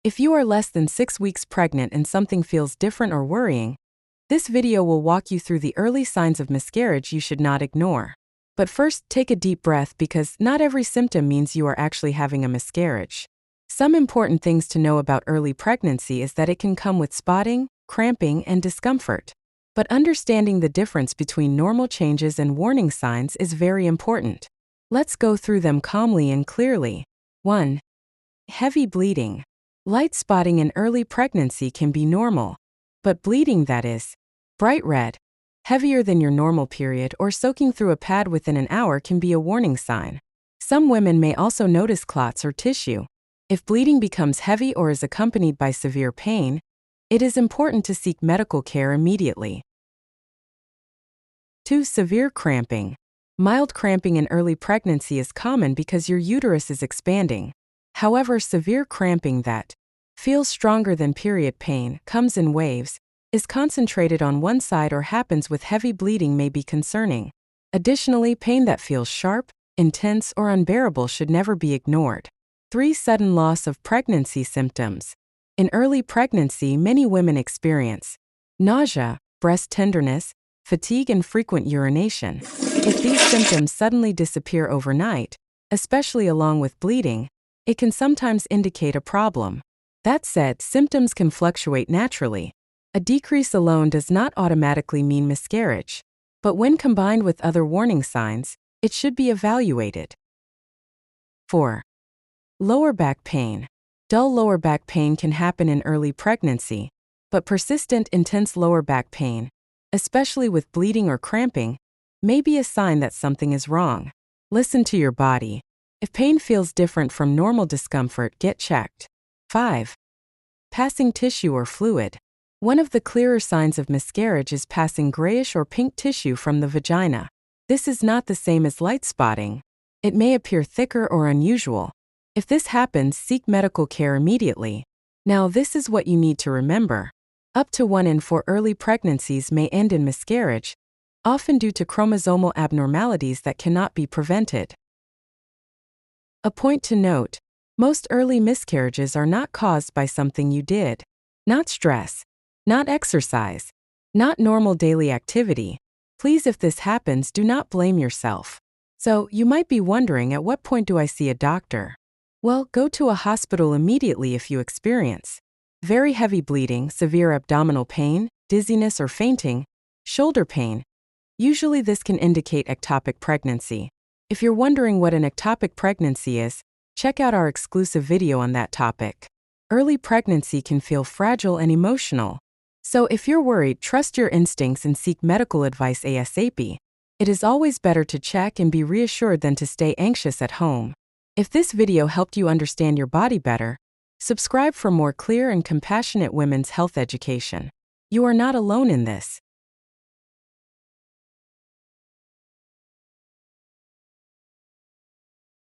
If you are less than 6 weeks pregnant and something feels different or worrying, this video will walk you through the early signs of miscarriage you should not ignore. But first, take a deep breath because not every symptom means you are actually having a miscarriage. Some important things to know about early pregnancy is that it can come with spotting, cramping, and discomfort. But understanding the difference between normal changes and warning signs is very important. Let's go through them calmly and clearly. 1. Heavy bleeding. Light spotting in early pregnancy can be normal, but bleeding, that is, bright red, heavier than your normal period, or soaking through a pad within an hour can be a warning sign. Some women may also notice clots or tissue. If bleeding becomes heavy or is accompanied by severe pain, it is important to seek medical care immediately. 2. Severe cramping. Mild cramping in early pregnancy is common because your uterus is expanding. However, severe cramping that feels stronger than period pain, comes in waves, is concentrated on one side, or happens with heavy bleeding may be concerning. Additionally, pain that feels sharp, intense, or unbearable should never be ignored. 3. Sudden loss of pregnancy symptoms. In early pregnancy, many women experience nausea, breast tenderness, fatigue, and frequent urination. If these symptoms suddenly disappear overnight, especially along with bleeding, it can sometimes indicate a problem. That said, symptoms can fluctuate naturally. A decrease alone does not automatically mean miscarriage, but when combined with other warning signs, it should be evaluated. 4. Lower back pain. Dull lower back pain can happen in early pregnancy, but persistent, intense lower back pain, especially with bleeding or cramping, may be a sign that something is wrong. Listen to your body. If pain feels different from normal discomfort, get checked. 5. Passing tissue or fluid. One of the clearer signs of miscarriage is passing grayish or pink tissue from the vagina. This is not the same as light spotting. It may appear thicker or unusual. If this happens, seek medical care immediately. Now, this is what you need to remember. Up to 1 in 4 early pregnancies may end in miscarriage, often due to chromosomal abnormalities that cannot be prevented. A point to note: most early miscarriages are not caused by something you did. Not stress, not exercise, not normal daily activity. Please, if this happens, do not blame yourself. So, you might be wondering, at what point do I see a doctor? Well, go to a hospital immediately if you experience very heavy bleeding, severe abdominal pain, dizziness or fainting, shoulder pain. Usually this can indicate ectopic pregnancy. If you're wondering what an ectopic pregnancy is, check out our exclusive video on that topic. Early pregnancy can feel fragile and emotional. So if you're worried, trust your instincts and seek medical advice ASAP. It is always better to check and be reassured than to stay anxious at home. If this video helped you understand your body better, subscribe for more clear and compassionate women's health education. You are not alone in this.